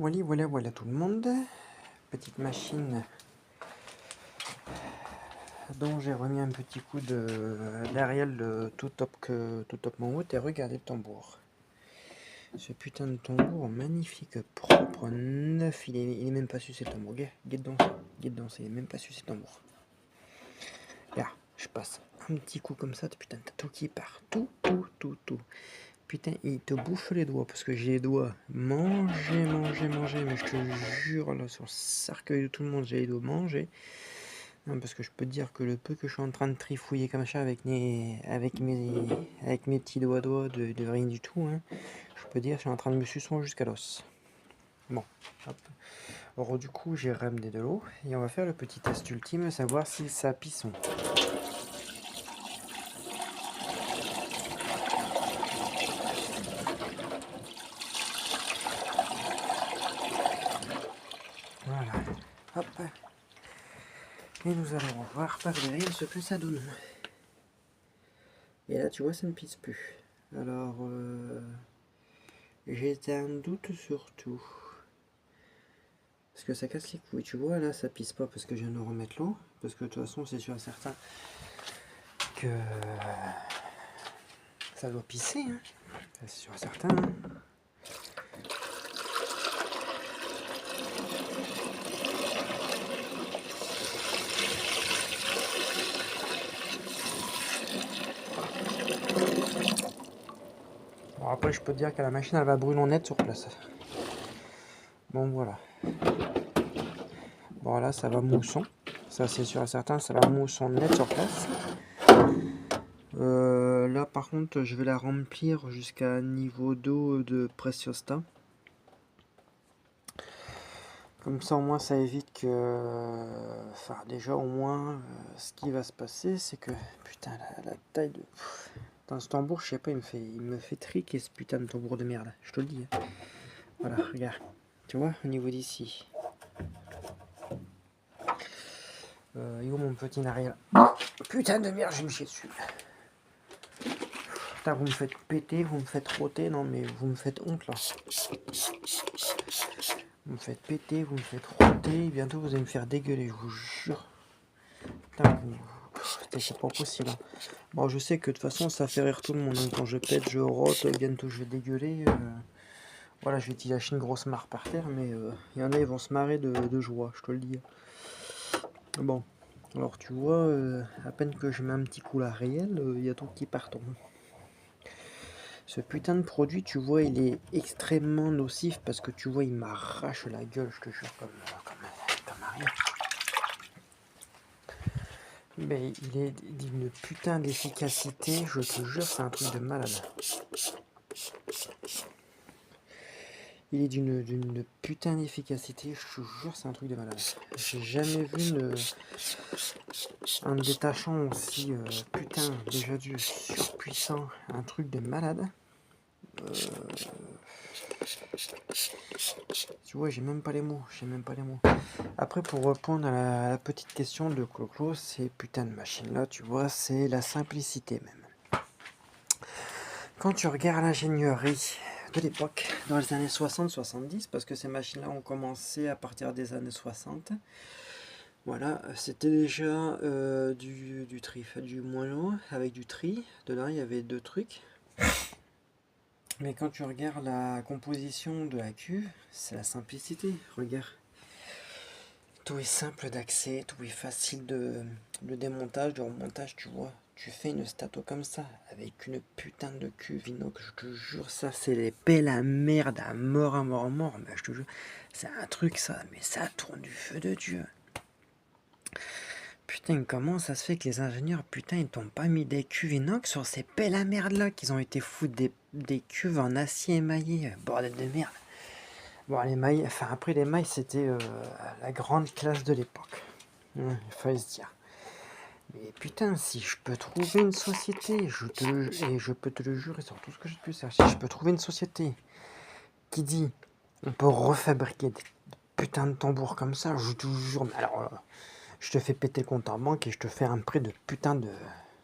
Voilà tout le monde. Petite machine dont j'ai remis un petit coup d'Ariel tout top mon haut. Et regardez le tambour. Ce putain de tambour magnifique, propre, neuf. Il est même pas sucé le tambour. Guette danser, il est même pas sucé le tambour. Là, je passe un petit coup comme ça. Putain, t'as tout qui part. Tout. Putain, il te bouffe les doigts parce que j'ai les doigts manger, mais je te jure, là, sur le cercueil de tout le monde, j'ai les doigts manger. Non, parce que je peux te dire que le peu que je suis en train de trifouiller comme ça avec mes petits doigts de rien du tout, hein, je peux dire que je suis en train de me sucer jusqu'à l'os. Bon, hop. Alors, du coup, j'ai ramené de l'eau et on va faire le petit test ultime, savoir si ça pisson. Voilà, hop. Et nous allons voir par derrière ce que ça donne. Et là, tu vois, ça ne pisse plus. Alors, j'ai un doute sur tout. Parce que ça casse les couilles. Tu vois, là, ça pisse pas parce que je viens de remettre l'eau. Parce que de toute façon, c'est sûr et certain que ça doit pisser. Hein. C'est sûr et certain. Hein. Bon, après, je peux te dire que la machine, elle va brûler en net sur place. Bon, voilà. Bon, là, ça va mousson. Ça, c'est sûr et certain, ça va mousson net sur place. Là, par contre, je vais la remplir jusqu'à niveau d'eau de Preciosta. Comme ça, au moins, ça évite que... Enfin, déjà, au moins, ce qui va se passer, c'est que... Putain, la taille de... Dans ce tambour, je sais pas, il me fait triquer ce putain de tambour de merde. Je te le dis. Voilà, regarde. Tu vois, au niveau d'ici. Il est où mon petit Ariel? Putain de merde, je me chie dessus. Putain, vous me faites péter, vous me faites rôter. Non, mais vous me faites honte, là. Vous me faites péter, vous me faites rôter. Bientôt, vous allez me faire dégueuler, je vous jure. Putain, c'est pas possible. Hein. Bon, je sais que de toute façon, ça fait rire tout le monde. Hein. Quand je pète, je rote, bientôt je vais dégueuler. Voilà, je vais te lâcher une grosse marre par terre, mais il y en a, ils vont se marrer de joie, je te le dis. Bon, alors tu vois, à peine que je mets un petit coup là réel, il y a tout qui part. Ce putain de produit, tu vois, il est extrêmement nocif parce que tu vois, il m'arrache la gueule, je te jure, comme rien. Mais il est d'une putain d'efficacité, je te jure, c'est un truc de malade. Il est d'une putain d'efficacité, je te jure, c'est un truc de malade. J'ai jamais vu un détachant aussi putain déjà du surpuissant, un truc de malade. Tu vois, j'ai même pas les mots, Après, pour répondre à la petite question de Clo-Clo, ces putains de machines-là, tu vois, c'est la simplicité même. Quand tu regardes l'ingénierie de l'époque, dans les années 60-70, parce que ces machines-là ont commencé à partir des années 60, voilà, c'était déjà du tri, du moellon avec du tri. Dedans, il y avait 2 trucs. Mais quand tu regardes la composition de la cuve, c'est la simplicité. Regarde. Tout est simple d'accès, tout est facile de démontage, de remontage, tu vois. Tu fais une statue comme ça, avec une putain de cuve inox, je te jure, ça c'est les pelles à merde, à mort, mais je te jure, c'est un truc ça, mais ça tourne du feu de Dieu. Putain, comment ça se fait que les ingénieurs, putain, ils t'ont pas mis des cuves inox sur ces pelles à merde là, qu'ils ont été foutre des cuves en acier émaillé, bordel de merde. Bon, les mailles, enfin après les mailles, c'était la grande classe de l'époque. Il fallait se dire. Mais putain, si je peux trouver une société, et je peux te le jurer sur tout ce que j'ai pu faire, si je peux trouver une société qui dit on peut refabriquer des putains de tambours comme ça, je te jure, mais alors je te fais péter le compte en banque et je te fais un prix de putain de...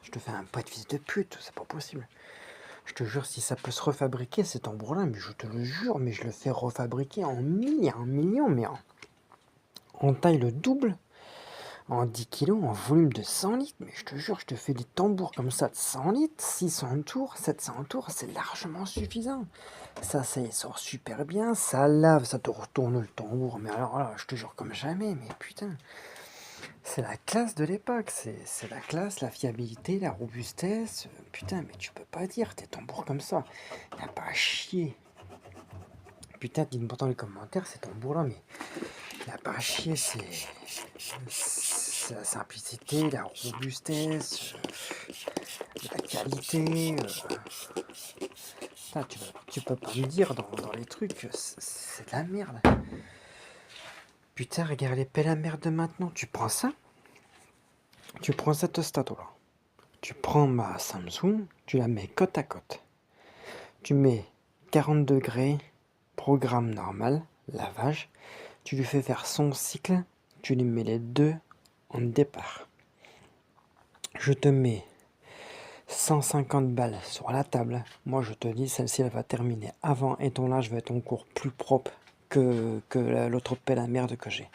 Je te fais un prix de fils de pute, c'est pas possible. Je te jure, si ça peut se refabriquer, cet tambour-là, mais je te le jure, mais je le fais refabriquer en millions, mais en taille le double, en 10 kilos, en volume de 100 litres. Mais je te jure, je te fais des tambours comme ça de 100 litres, 600 tours, 700 tours, c'est largement suffisant. Ça sort super bien, ça lave, ça te retourne le tambour. Mais alors là, je te jure comme jamais, mais putain. C'est la classe de l'époque, c'est la classe, la fiabilité, la robustesse. Putain, mais tu peux pas dire tes tambours comme ça. Y'a pas à chier. Putain, dis-moi dans les commentaires ces tambours-là, mais y'a pas à chier, c'est la simplicité, la robustesse, la qualité. Putain, tu peux pas me dire dans les trucs que c'est de la merde. Putain, regarde les pelles à merde de maintenant. Tu prends cette stato-là. Tu prends ma Samsung, tu la mets côte à côte. Tu mets 40 degrés, programme normal, lavage. Tu lui fais faire son cycle, tu lui mets les deux en départ. Je te mets 150 balles sur la table. Moi, je te dis, celle-ci, elle va terminer avant et ton linge va être encore plus propre que l'autre pelle à merde que j'ai.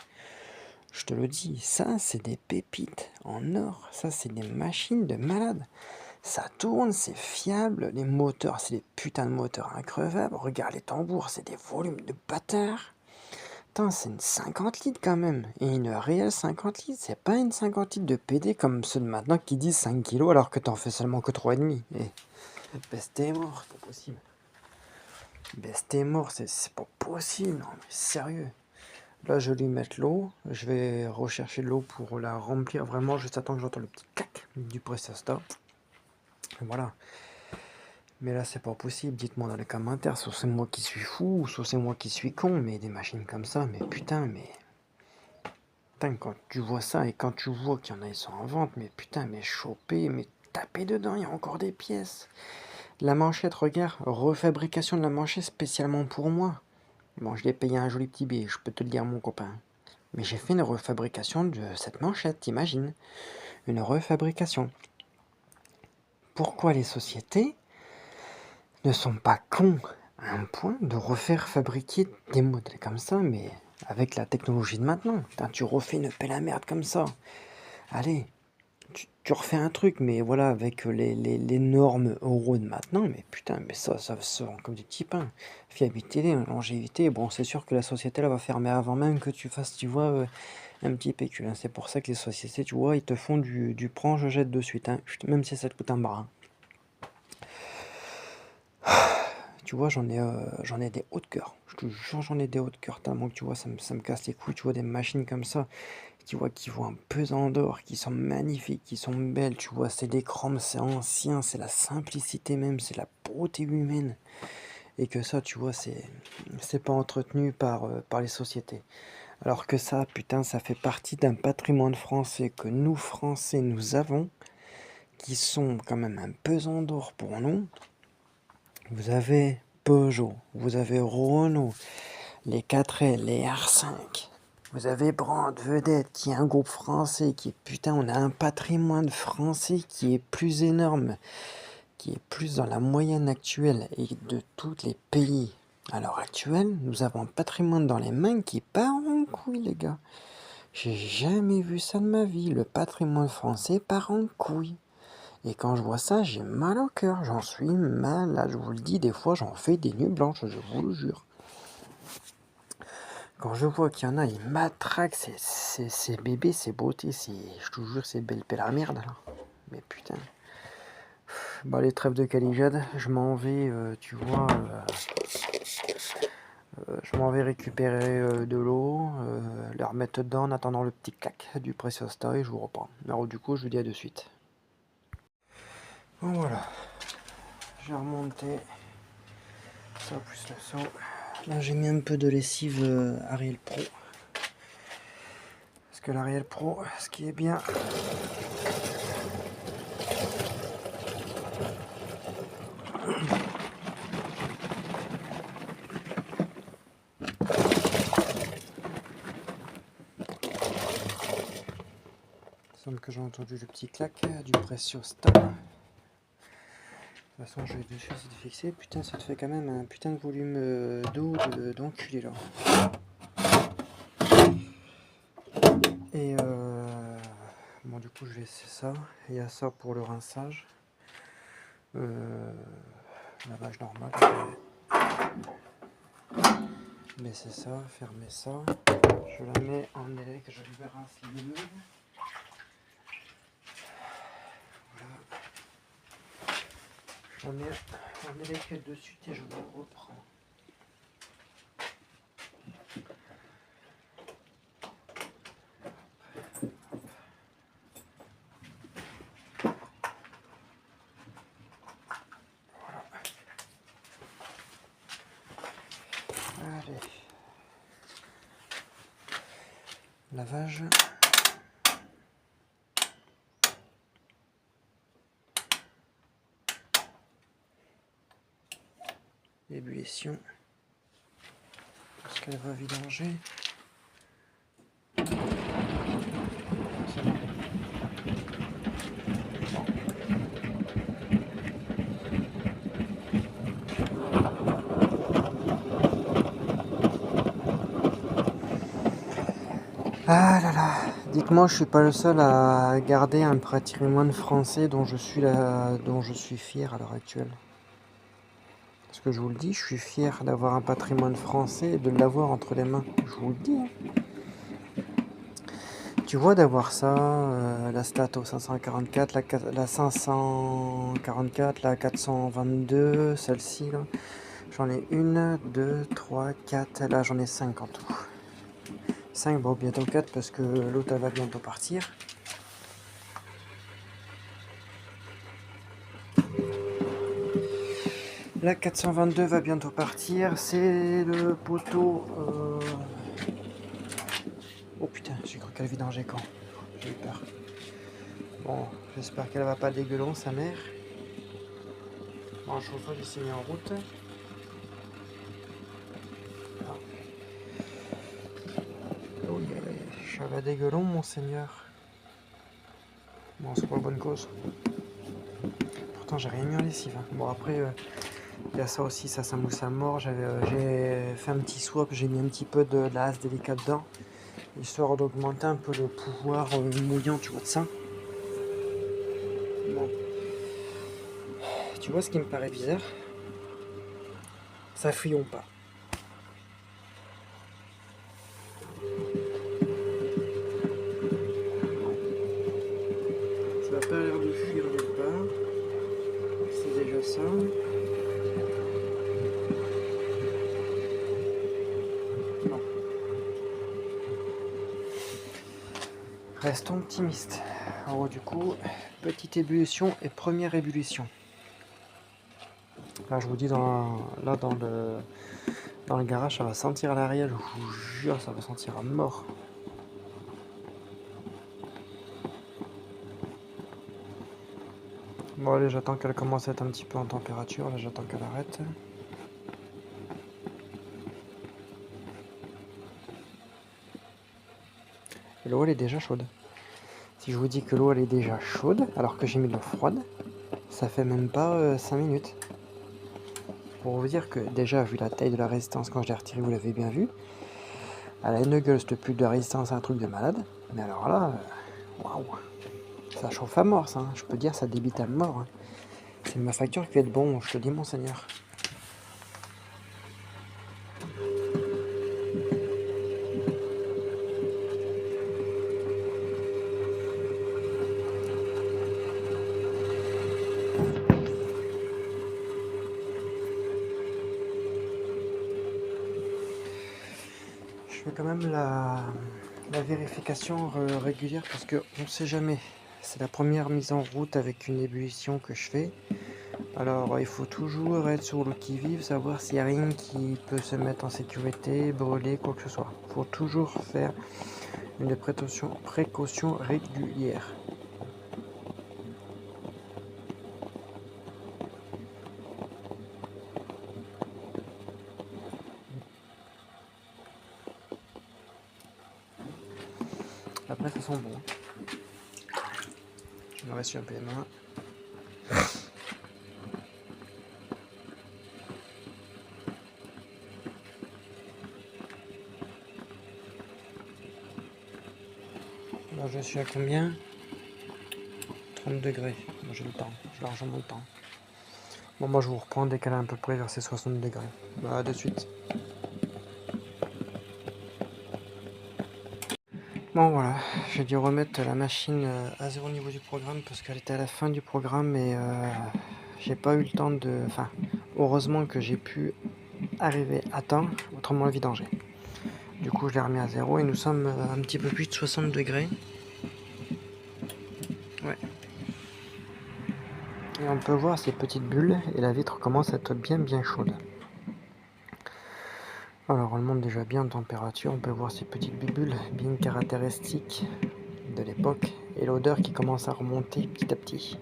Je te le dis, ça, c'est des pépites en or. Ça, c'est des machines de malade. Ça tourne, c'est fiable. Les moteurs, c'est des putains de moteurs increvables. Regarde les tambours, c'est des volumes de bâtards. Putain, c'est une 50 litres quand même. Et une réelle 50 litres. C'est pas une 50 litres de PD comme ceux de maintenant qui disent 5 kilos alors que t'en fais seulement que 3,5. Et baisse tes morts, c'est pas possible. Baisse tes morts, c'est pas possible. Non, mais sérieux. Là, je vais lui mettre l'eau. Je vais rechercher de l'eau pour la remplir vraiment. Juste attends que j'entends le petit clac du Prestasta. Voilà. Mais là, c'est pas possible. Dites-moi dans les commentaires, soit c'est moi qui suis fou, soit c'est moi qui suis con. Mais des machines comme ça, mais putain, mais... Putain, quand tu vois ça et quand tu vois qu'il y en a, ils sont en vente, mais putain, mais choper, mais taper dedans, il y a encore des pièces. La manchette, regarde, refabrication de la manchette spécialement pour moi. Bon, je l'ai payé un joli petit billet, je peux te le dire, mon copain. Mais j'ai fait une refabrication de cette manchette, t'imagines? Une refabrication. Pourquoi les sociétés ne sont pas cons à un point de refaire fabriquer des modèles comme ça, mais avec la technologie de maintenant? Putain, tu refais une pelle à merde comme ça. Allez, tu refais un truc, mais voilà, avec les normes euros de maintenant, mais putain, mais ça se vend comme du petit pain. Fiabilité, longévité, bon, c'est sûr que la société, elle va fermer avant même que tu fasses, tu vois, un petit pécule. Hein. C'est pour ça que les sociétés, tu vois, ils te font du prends, je jette de suite, hein. Même si ça te coûte un bras. Tu vois, j'en ai des hauts de cœur. Je te jure, j'en ai des hauts de cœur, tellement que tu vois, ça me casse les couilles, tu vois, des machines comme ça. Tu vois, qui vaut un pesant d'or, qui sont magnifiques, qui sont belles, tu vois, c'est des chromes, c'est ancien, c'est la simplicité même, c'est la beauté humaine. Et que ça, tu vois, c'est pas entretenu par les sociétés. Alors que ça, putain, ça fait partie d'un patrimoine français que nous, Français, nous avons, qui sont quand même un pesant d'or pour nous. Vous avez Peugeot, vous avez Renault, les 4L, les R5. Vous avez Brandt, Vedette, qui est un groupe français, qui est putain, on a un patrimoine français qui est plus énorme, qui est plus dans la moyenne actuelle et de tous les pays. À l'heure actuelle, nous avons un patrimoine dans les mains qui part en couille, les gars. J'ai jamais vu ça de ma vie. Le patrimoine français part en couille. Et quand je vois ça, j'ai mal au cœur. J'en suis malade. Je vous le dis, des fois, j'en fais des nuits blanches, je vous le jure. Quand je vois qu'il y en a, ils matraquent ces bébés, ces beautés, je te jure, ces belles pelles à merde, là. Mais putain. Bah, les trêves de Calijade, je m'en vais, tu vois, je m'en vais récupérer de l'eau, la remettre dedans en attendant le petit clac du Prestasta et je vous reprends. Alors du coup, je vous dis à de suite. Bon voilà, j'ai remonté ça plus le seau. Là, j'ai mis un peu de lessive Ariel Pro. Parce que l'Ariel Pro, ce qui est bien, il semble que j'ai entendu le petit clac du Prestasta. toute façon, je vais dessus, c'est fixé. Putain, ça te fait quand même un putain de volume d'eau d'enculé là. Et bon, du coup, je vais laisser ça. Il y a ça pour le rinçage. Lavage normal. Baisser ça, fermer ça. Je la mets en élec, je lui rince les meubles. Voilà. J'en mets en élec dessus et je le reprends. Allez. Lavage. Ébullition. Parce qu'elle va vidanger. Ah là là, dites-moi, je suis pas le seul à garder un patrimoine français dont je suis fier à l'heure actuelle. Parce que je vous le dis, je suis fier d'avoir un patrimoine français et de l'avoir entre les mains. Je vous le dis. Hein. Tu vois, d'avoir ça, la Stato 544, la 544, la 422, celle-ci, là. J'en ai 1, 2, 3, 4, là j'en ai 5 en tout. 5, bon bientôt 4 parce que l'autre elle va bientôt partir. La 422 va bientôt partir, c'est le poteau... Oh putain, j'ai cru qu'elle vidangeait quand. J'ai eu peur. Bon, j'espère qu'elle va pas dégueuler sa mère. Bon, le chauffage il s'est mis en route. Oh yeah, je vais dégueulon, monseigneur. Bon, c'est pour la bonne cause. Pourtant, j'ai rien mis en lessive. Hein. Bon, après, il y a ça aussi, ça mousse à mort. J'ai fait un petit swap, j'ai mis un petit peu de la As délicat dedans, histoire d'augmenter un peu le pouvoir mouillant, tu vois, de ça. Bon. Tu vois ce qui me paraît bizarre? Ça fouillons pas. Ça n'a pas l'air de fuir nulle part. C'est déjà ça. Non. Restons optimistes. Alors du coup, petite ébullition et première ébullition. Là je vous dis dans le garage, ça va sentir à l'arrière, je vous jure, ça va sentir à mort. Bon allez, j'attends qu'elle commence à être un petit peu en température, là j'attends qu'elle arrête. L'eau elle est déjà chaude. Si je vous dis que l'eau elle est déjà chaude, alors que j'ai mis de l'eau froide, ça fait même pas 5 minutes. Pour vous dire que déjà, vu la taille de la résistance quand je l'ai retirée, vous l'avez bien vu, elle a une gueule, cette pute de résistance, un truc de malade. Mais alors là, waouh, ça chauffe à mort ça, hein. Je peux dire ça débite à mort. Hein. C'est ma facture qui va être bon, je te dis monseigneur. Je fais quand même la vérification régulière parce qu'on ne sait jamais. C'est la première mise en route avec une ébullition que je fais. Alors il faut toujours être sur le qui-vive, savoir s'il n'y a rien qui peut se mettre en sécurité, brûler, quoi que ce soit. Il faut toujours faire une précaution régulière. Après ça sent bon. Je me reste un peu les mains. Je suis à combien? 30 degrés. Bon, j'ai le temps, j'ai largement le temps. Bon, moi je vous reprends dès qu'elle est à peu près vers ces 60 degrés. Bah, de suite. Bon voilà, j'ai dû remettre la machine à zéro niveau du programme parce qu'elle était à la fin du programme et j'ai pas eu le temps de... Enfin, heureusement que j'ai pu arriver à temps, autrement le vidanger. Du coup je l'ai remis à zéro et nous sommes un petit peu plus de 60 degrés. Ouais. Et on peut voir ces petites bulles et la vitre commence à être bien chaude. Alors elle monte déjà bien en température, on peut voir ces petites bulles bien caractéristiques de l'époque et l'odeur qui commence à remonter petit à petit.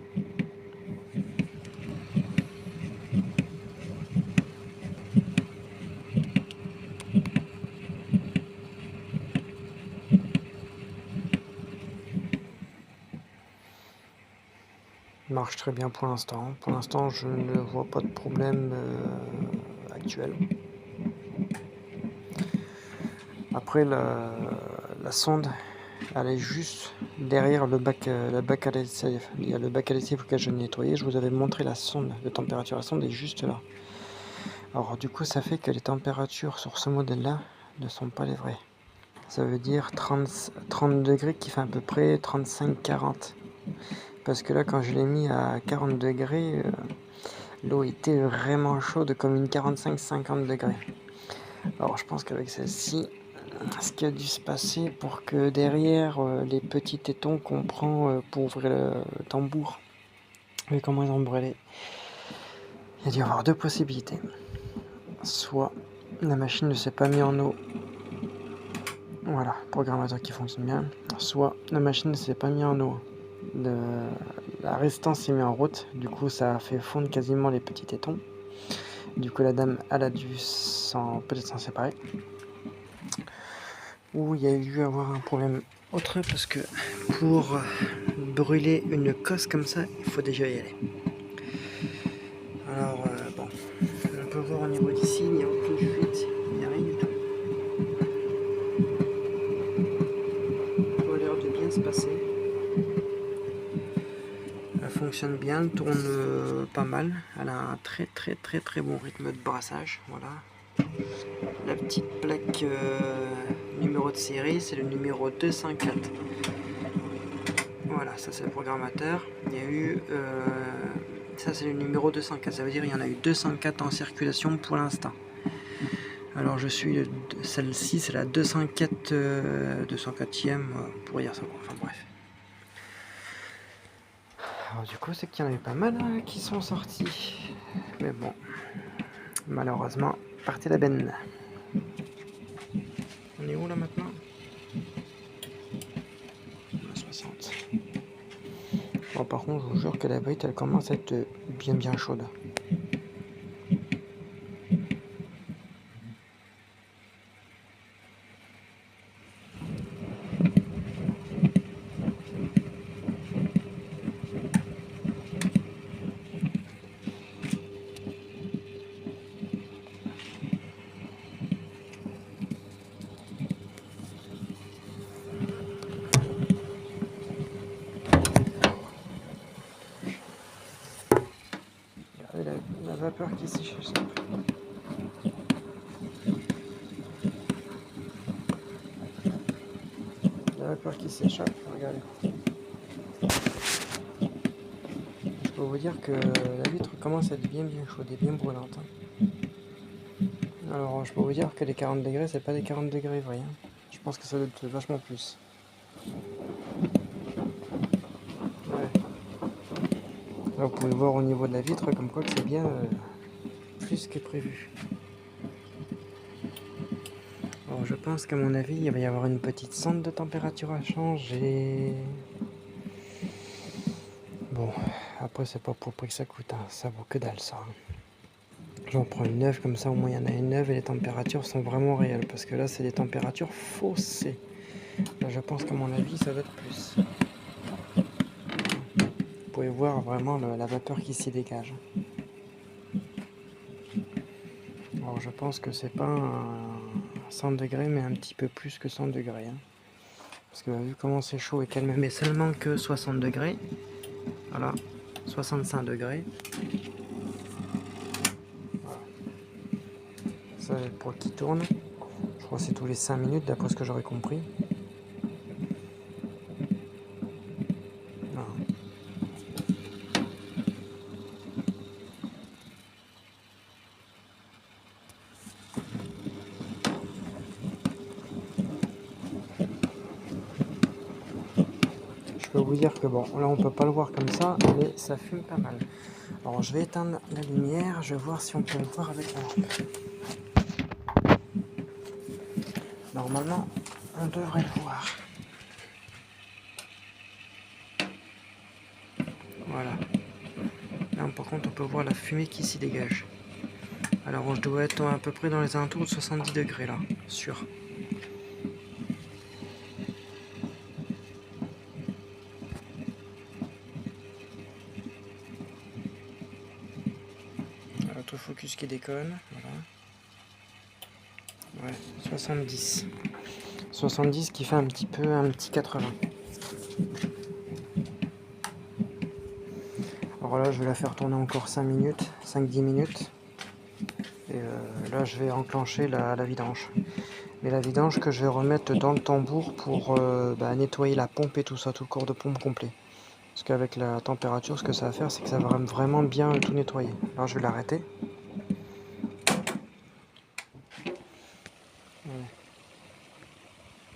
Marche très bien pour l'instant. Pour l'instant, je ne vois pas de problème actuel. Après, la sonde, elle est juste derrière le bac à lessive. Il y a le bac à lessive que je nettoyé. Je vous avais montré la sonde de température. La sonde est juste là. Alors, du coup, ça fait que les températures sur ce modèle-là ne sont pas les vraies. Ça veut dire 30 degrés qui fait à peu près 35-40. Parce que là, quand je l'ai mis à 40 degrés, l'eau était vraiment chaude, comme une 45-50 degrés. Alors je pense qu'avec celle-ci, ce qui a dû se passer pour que derrière les petits tétons qu'on prend pour ouvrir le tambour, et comment ils ont brûlé, il y a dû y avoir deux possibilités. Soit la machine ne s'est pas mise en eau, voilà, programmateur qui fonctionne bien, soit la machine ne s'est pas mise en eau. La résistance s'est mise en route, du coup ça a fait fondre quasiment les petits tétons. Du coup la dame elle a dû peut-être s'en séparer. Ou il y a dû avoir un problème autre parce que pour brûler une cosse comme ça, il faut déjà y aller. Alors bon, on peut voir au niveau d'ici, il n'y a aucune fuite, il n'y a rien du tout. Ça a l'air de bien se passer. Elle fonctionne bien, elle tourne pas mal. Elle a un très bon rythme de brassage. Voilà. La petite plaque numéro de série, c'est le numéro 204. Voilà, ça c'est le programmateur. Il y a eu... ça c'est le numéro 204, ça veut dire qu'il y en a eu 204 en circulation pour l'instant. Alors je suis... Celle-ci c'est la 204, 204e, pour dire ça. Enfin bref. Alors du coup c'est qu'il y en a eu pas mal qui sont sortis. Mais bon, malheureusement, partez la benne. On est où là maintenant? 60. Bon, par contre, je vous jure que la brite, elle commence à être bien chaude. Regardez la vapeur qui s'échappe. La vapeur qui s'échappe, regardez. Je peux vous dire que la vitre commence à être bien chaude et bien brûlante. Alors je peux vous dire que les 40 degrés, c'est pas des 40 degrés vrais. Je pense que ça doit être vachement plus. Ouais. Là, vous pouvez voir au niveau de la vitre comme quoi que c'est bien plus que prévu. Alors je pense qu'à mon avis, il va y avoir une petite sonde de température à changer. Bon, après c'est pas pour prix que ça coûte, hein. Ça vaut que dalle ça. J'en prends une neuve, comme ça au moins il y en a une neuve et les températures sont vraiment réelles. Parce que là c'est des températures faussées. Là, je pense qu'à mon avis ça va être plus. Vous pouvez voir vraiment la vapeur qui s'y dégage. Alors je pense que c'est pas un 100 degrés mais un petit peu plus que 100 degrés. Hein. Parce que vu comment c'est chaud et qu'elle me met seulement que 60 degrés, voilà, 65 degrés. Voilà. Ça pour qu'il tourne. Je crois que c'est tous les 5 minutes d'après ce que j'aurais compris. Voilà. Je peux vous dire que bon, là on peut pas le voir comme ça, mais ça fume pas mal. Alors je vais éteindre la lumière, je vais voir si on peut le voir avec la lampe. Normalement, on devrait le voir. Voilà. Là par contre on peut voir la fumée qui s'y dégage. Alors je dois être à peu près dans les alentours de 70 degrés là, sûr. Autofocus qui déconne, voilà. Ouais, 70. 70 qui fait un petit 80. Alors là je vais la faire tourner encore 5 minutes, 5-10 minutes. Et là je vais enclencher la vidange. Mais la vidange que je vais remettre dans le tambour pour nettoyer la pompe et tout ça, tout le corps de pompe complet. Parce qu'avec la température, ce que ça va faire, c'est que ça va vraiment bien tout nettoyer. Alors je vais l'arrêter.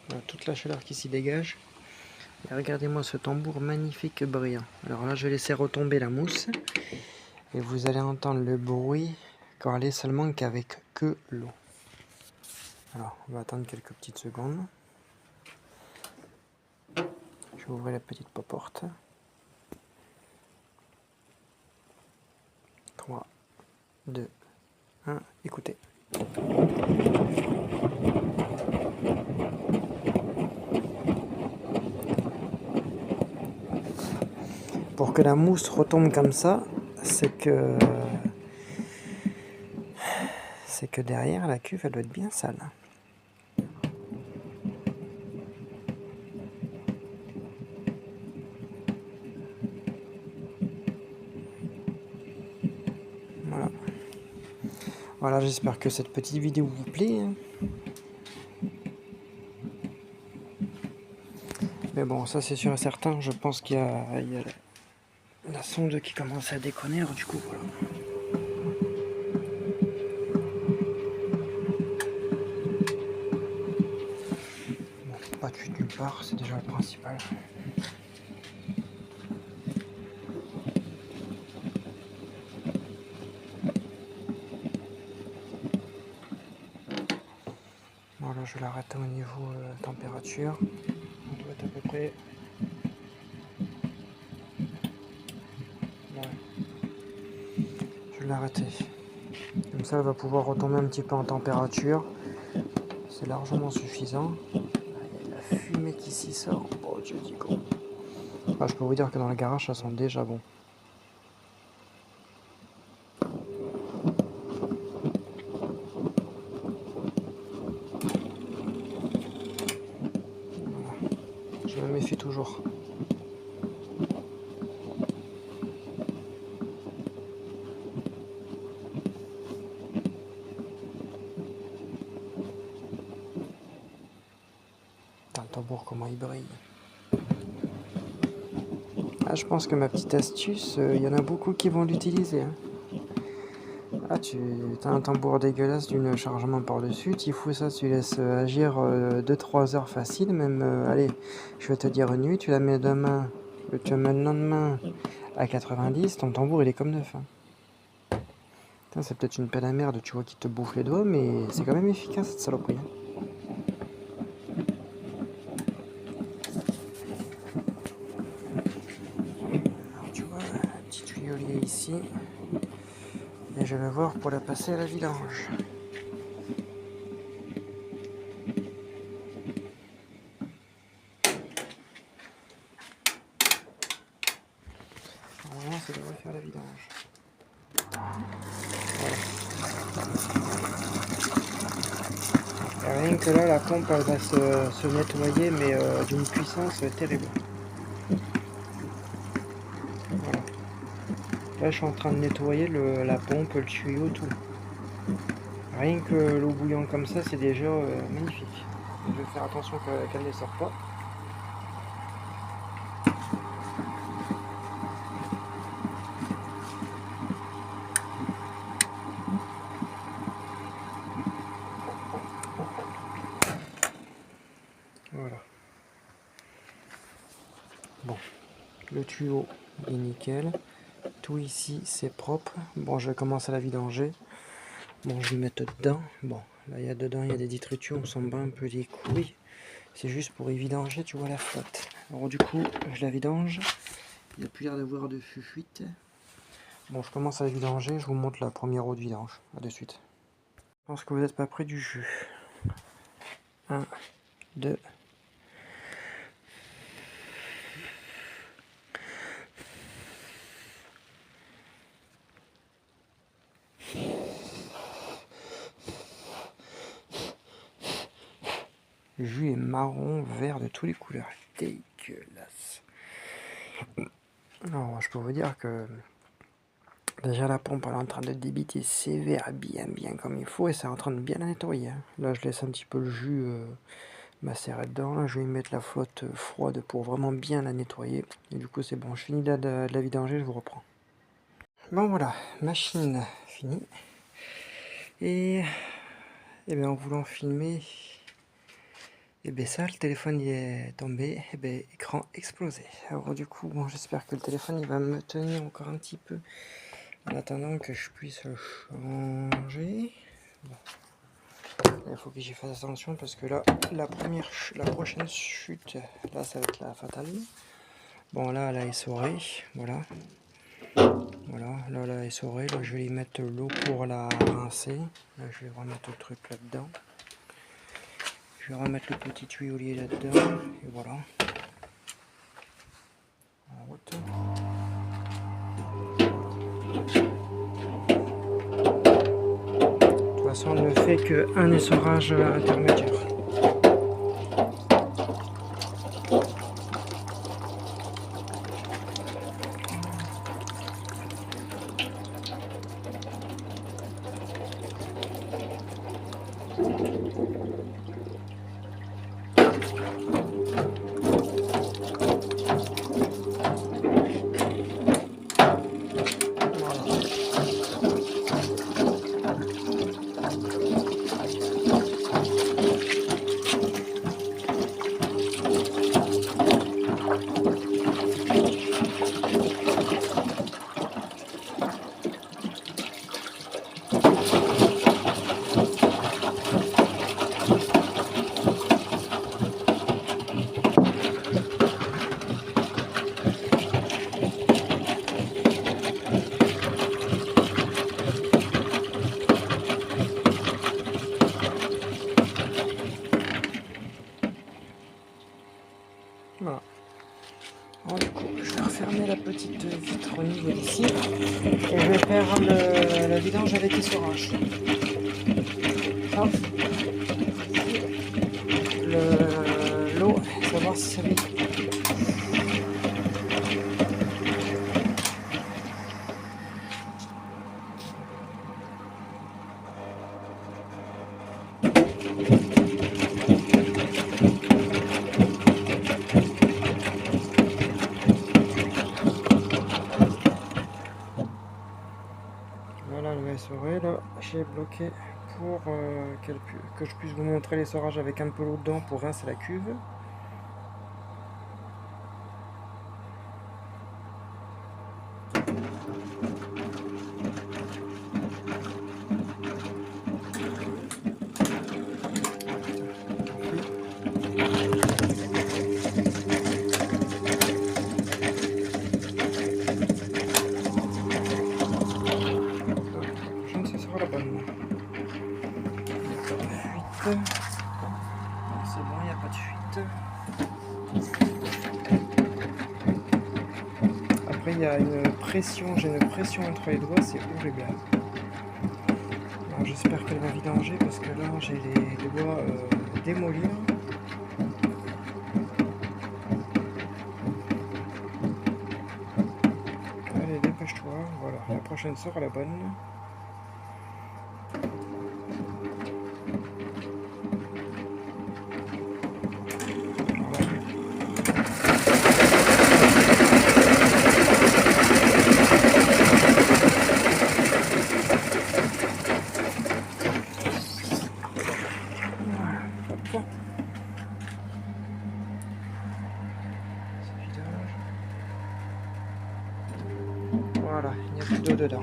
Voilà, toute la chaleur qui s'y dégage. Et regardez-moi ce tambour magnifique brillant. Alors là je vais laisser retomber la mousse. Et vous allez entendre le bruit corrélé seulement qu'avec que l'eau. Alors on va attendre quelques petites secondes. Je vais ouvrir la petite porte. 3, 2, 1, écoutez. Pour que la mousse retombe comme ça, c'est que derrière la cuve elle doit être bien sale. Voilà. Voilà, j'espère que cette petite vidéo vous plaît. Mais bon, ça c'est sûr et certain, je pense qu'il y a la sonde qui commence à déconner, alors du coup voilà. Bon, pas de fuite nulle part, c'est déjà le principal. Voilà, je l'arrête au niveau température. On doit être à peu près. Ouais. Je vais l'arrêter. Comme ça, elle va pouvoir retomber un petit peu en température. C'est largement suffisant. Il y a la fumée qui s'y sort. Oh Dieu dis quoi. Ah, je peux vous dire que dans la garage, ça sent déjà bon. Voilà. Je me méfie toujours. Putain, le tambour, comment il brille. Ah, je pense que ma petite astuce, il y en a beaucoup qui vont l'utiliser. Hein. Ah, tu as un tambour dégueulasse d'une chargement par-dessus, tu fous ça, tu laisses agir 2-3 heures facile, même, allez, je vais te dire une nuit, tu la mets demain, tu la mets le lendemain à 90, ton tambour il est comme neuf. Hein. C'est peut-être une pelle à merde, tu vois, qui te bouffe les doigts, mais c'est quand même efficace cette saloperie. Hein. Alors tu vois, un petit tuyaulier ici, et je vais voir pour la passer à la vidange. Normalement, ça devrait faire la vidange. Voilà. Et rien que là, la pompe, elle va se nettoyer, mais d'une puissance terrible. Voilà. Là, je suis en train de nettoyer la pompe, le tuyau, tout. Rien que l'eau bouillante comme ça, c'est déjà magnifique. Je vais faire attention qu'elle ne sorte pas. Voilà. Bon, le tuyau est nickel. Tout ici, c'est propre. Bon, je vais commencer à la vidanger. Bon, je vais mettre dedans. Bon, là, dedans, il y a des détritus. On sent bien un peu les couilles. C'est juste pour y vidanger, tu vois, la flotte. Alors, du coup, je la vidange. Il n'y a plus l'air d'avoir de fuite. Bon, je commence à la vidanger. Je vous montre la première eau de vidange. A de suite. Je pense que vous n'êtes pas près du jus. 1, 2. Le jus est marron, vert, de toutes les couleurs. Dégueulasse. Alors, je peux vous dire que déjà la pompe elle est en train de débiter sévère, bien comme il faut, et c'est en train de bien la nettoyer. Là, je laisse un petit peu le jus macérer dedans. Là, je vais y mettre la flotte froide pour vraiment bien la nettoyer. Et du coup, c'est bon. Je finis de la vidanger, je vous reprends. Bon, voilà, machine finie. Et bien, en voulant filmer, et bien ça, le téléphone il est tombé, et bien écran explosé. Alors du coup, bon, j'espère que le téléphone il va me tenir encore un petit peu en attendant que je puisse le changer. Bon. Il faut que j'y fasse attention parce que là, la prochaine chute, là ça va être la fatale. Bon, là elle a essoré, voilà. Voilà, là elle a essoré, là je vais y mettre l'eau pour la rincer. Là je vais remettre le truc là-dedans. Je vais remettre le petit tuyaulier là-dedans, et voilà. En route. De toute façon, on ne fait qu'un essorage intermédiaire. Voilà. Alors, du coup, je vais refermer la petite vitre au niveau d'ici et je vais faire la vidange avec essorage. Hop. L'eau, savoir si ça vit. Voilà le essoré, là j'ai bloqué pour que je puisse vous montrer l'essorage avec un peu d'eau dedans pour rincer la cuve. La bonne. Fuite. C'est bon, il n'y a pas de fuite. Après, il y a une pression, j'ai une pression entre les doigts, c'est horrible. Alors, j'espère qu'elle va vidanger parce que là, j'ai les doigts démolir. Allez, dépêche-toi. Voilà, la prochaine sera la bonne. Voilà, il n'y a plus d'eau dedans.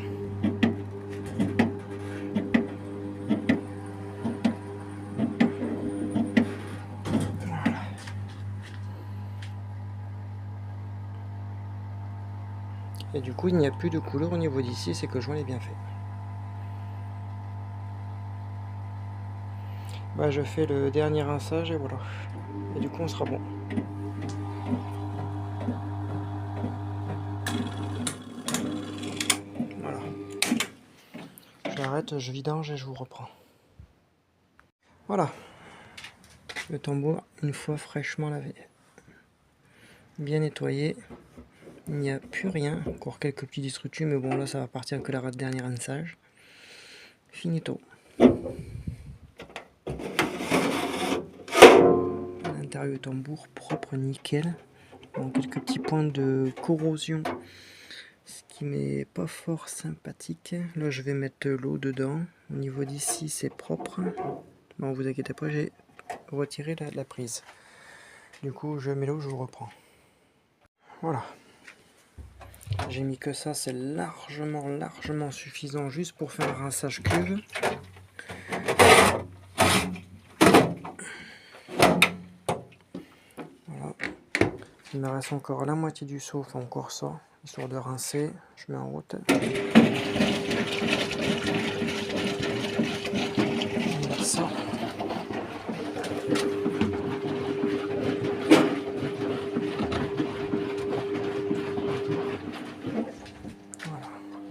Voilà. Et du coup, il n'y a plus de couleur au niveau d'ici, c'est que le joint est bien fait. Bah, je fais le dernier rinçage et voilà. Et du coup, on sera bon. Voilà. J'arrête, je vidange et je vous reprends. Voilà. Le tambour, une fois fraîchement lavé, bien nettoyé, il n'y a plus rien, encore quelques petits destructus, mais bon là ça va partir que la dernière rinçage. Finito. L'intérieur du tambour propre, nickel. Bon, quelques petits points de corrosion, ce qui m'est pas fort sympathique. Là je vais mettre l'eau dedans. Au niveau d'ici c'est propre. Bon, vous inquiétez pas, j'ai retiré la prise. Du coup je mets l'eau, je vous reprends. Voilà. J'ai mis que ça, c'est largement suffisant juste pour faire un rinçage cuve. Voilà. Il me reste encore la moitié du seau, enfin encore ça, histoire de rincer. Je mets en route. On met ça. Voilà.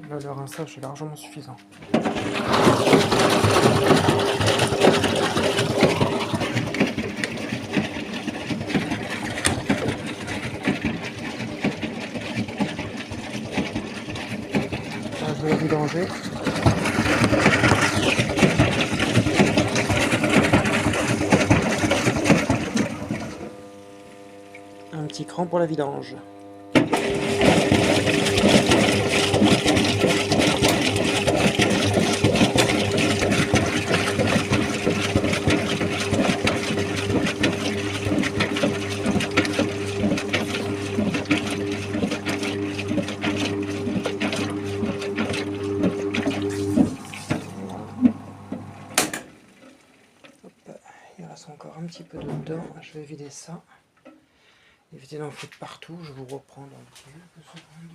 Là, le rinçage est largement suffisant. Là, je vais le vidanger. Un petit cran pour la vidange. Il reste encore un petit peu d'eau dedans, je vais vider ça. Évitez d'en foutre partout, je vous reprends dans quelques secondes.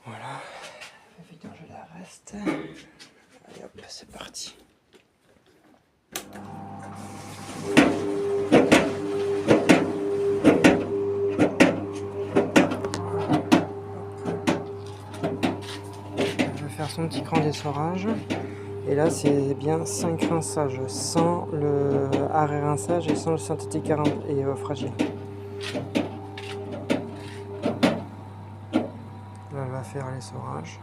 Voilà, vidange la reste. Allez hop, c'est parti. Je vais faire son petit cran d'essorage. Et là, c'est bien 5 rinçages, sans le arrêt rinçage et sans le synthétique et fragile. Là, elle va faire l'essorage.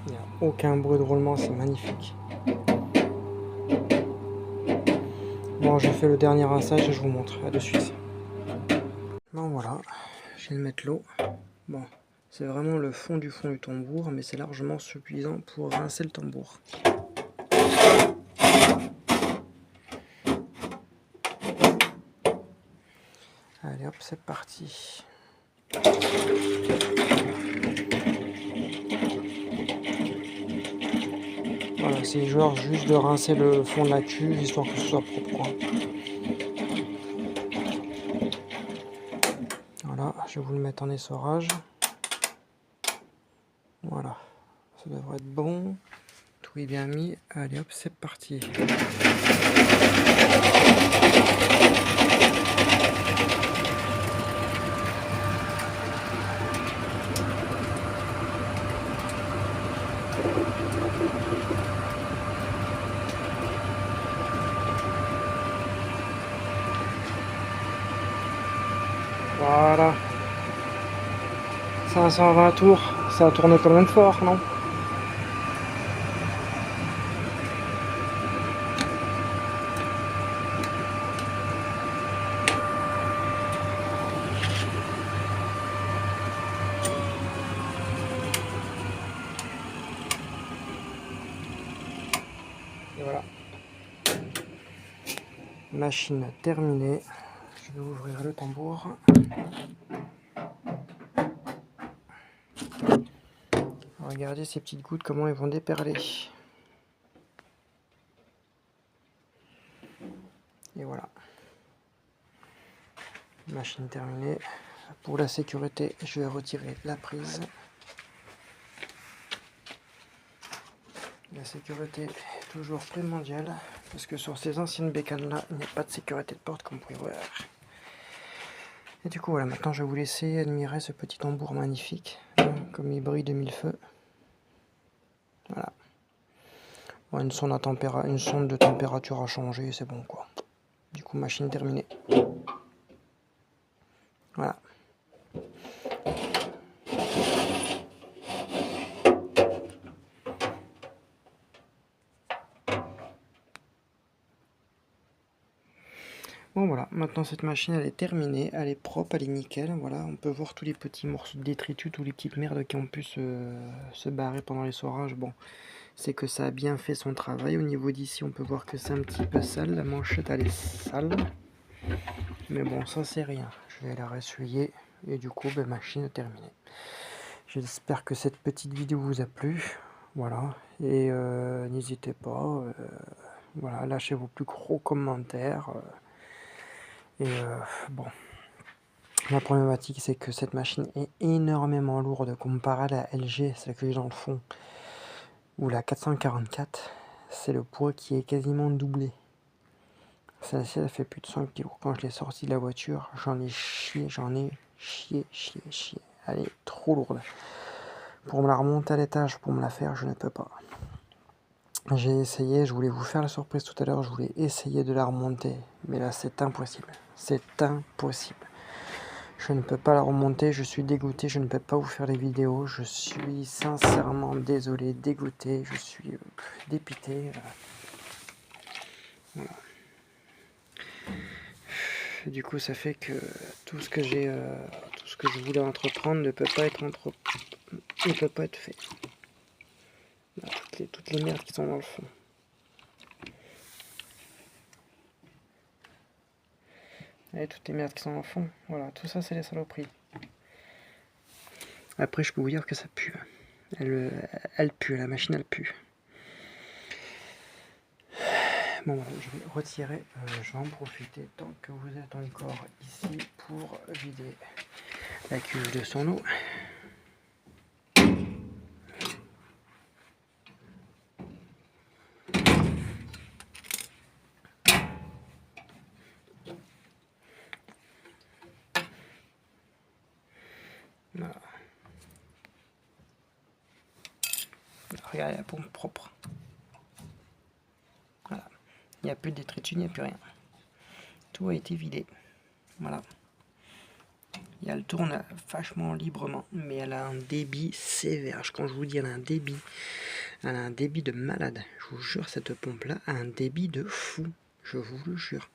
Il n'y a aucun bruit de roulement, c'est magnifique. Bon, je fais le dernier rinçage et je vous montre. À de suite. Bon, voilà, je vais mettre l'eau. Bon, C'est vraiment le fond du tambour, mais c'est largement suffisant pour rincer le tambour. Allez hop, c'est parti. Voilà, c'est genre juste de rincer le fond de la cuve, histoire que ce soit propre, quoi. Voilà, je vais vous le mettre en essorage. Voilà, ça devrait être bon. Tout est bien mis. Allez hop, c'est parti. Voilà. 520 tours, ça a tourné quand même fort, non? Et voilà. Machine terminée. Je vais ouvrir le tambour. Regardez ces petites gouttes, comment elles vont déperler. Et voilà. Machine terminée. Pour la sécurité, je vais retirer la prise. La sécurité est toujours primordiale, parce que sur ces anciennes bécanes là, il n'y a pas de sécurité de porte comme vous pouvez voir. Et du coup voilà, maintenant je vais vous laisser admirer ce petit tambour magnifique, comme il brille de mille feux. Voilà. Bon, une sonde de température à changer, c'est bon quoi. Du coup, machine terminée. Voilà. Bon voilà, maintenant cette machine elle est terminée, elle est propre, elle est nickel, voilà, on peut voir tous les petits morceaux de détritus, tous les petites merdes qui ont pu se barrer pendant l'essorage. Bon, c'est que ça a bien fait son travail. Au niveau d'ici, on peut voir que c'est un petit peu sale, la manchette elle est sale, mais bon, ça c'est rien, je vais la ressuyer, et du coup, ben, machine terminée. J'espère que cette petite vidéo vous a plu, voilà, et n'hésitez pas, voilà, lâchez vos plus gros commentaires. Bon, la problématique c'est que cette machine est énormément lourde comparée à la LG, celle que j'ai dans le fond, ou la 444, c'est le poids qui est quasiment doublé. Celle-ci elle fait plus de 100 kg. Quand je l'ai sortie de la voiture, j'en ai chié. Elle est trop lourde. Pour me la remonter à l'étage, pour me la faire, je ne peux pas. J'ai essayé, je voulais vous faire la surprise tout à l'heure, je voulais essayer de la remonter, mais là c'est impossible. C'est impossible. Je ne peux pas la remonter, je suis dégoûté, je ne peux pas vous faire les vidéos, je suis sincèrement désolé, dégoûté, je suis dépité. Voilà. Du coup, ça fait que tout ce que je voulais entreprendre ne peut pas être fait. Là, toutes les merdes qui sont dans le fond. Et toutes les merdes qui sont dans le fond, voilà, tout ça c'est les saloperies. Après, je peux vous dire que ça pue. Elle pue, la machine elle pue. Bon, voilà, je vais retirer, je vais en profiter tant que vous êtes encore ici pour vider la cuve de son eau. Voilà. Regardez la pompe propre. Voilà. Il n'y a plus de détritus, il n'y a plus rien. Tout a été vidé. Voilà. Et elle tourne vachement librement, mais elle a un débit sévère. Quand je vous dis elle a un débit de malade. Je vous jure, cette pompe-là a un débit de fou. Je vous le jure.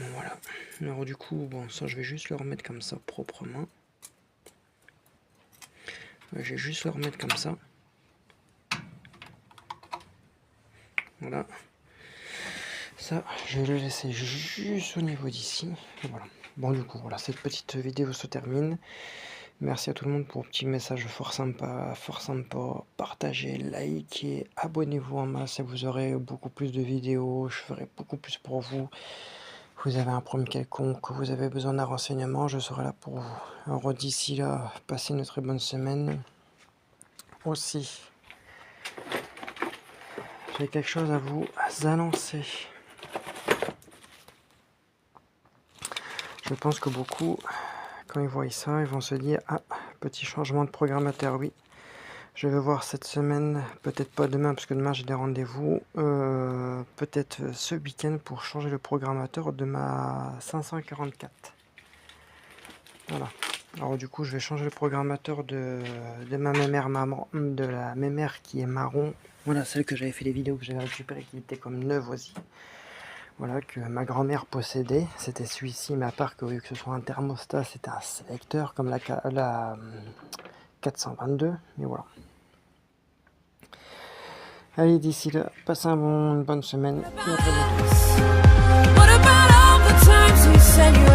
Bon, voilà. Alors du coup, bon, ça je vais juste le remettre comme ça proprement. Je vais juste le remettre comme ça. Voilà. Ça, je vais le laisser juste au niveau d'ici. Voilà. Bon, du coup, voilà, cette petite vidéo se termine. Merci à tout le monde pour un petit message fort sympa. Partagez, likez, abonnez-vous en masse et vous aurez beaucoup plus de vidéos. Je ferai beaucoup plus pour vous. Vous avez un problème quelconque, vous avez besoin d'un renseignement, je serai là pour vous. Alors d'ici là, passez une très bonne semaine. Aussi, j'ai quelque chose à vous annoncer. Je pense que beaucoup, quand ils voient ça, ils vont se dire « Ah, petit changement de programmateur, oui. » Je vais voir cette semaine, peut-être pas demain, parce que demain j'ai des rendez-vous, peut-être ce week-end pour changer le programmateur de ma 544. Voilà. Alors du coup, je vais changer le programmateur de ma mémère maman, de la mémère qui est marron. Voilà, celle que j'avais fait les vidéos que j'avais récupérée, qui était comme neuve aussi. Voilà, que ma grand-mère possédait. C'était celui-ci, mais à part que, au lieu que ce soit un thermostat, c'était un sélecteur comme la 422. Mais voilà. Allez, d'ici là, passez une bonne semaine. Et à très bientôt.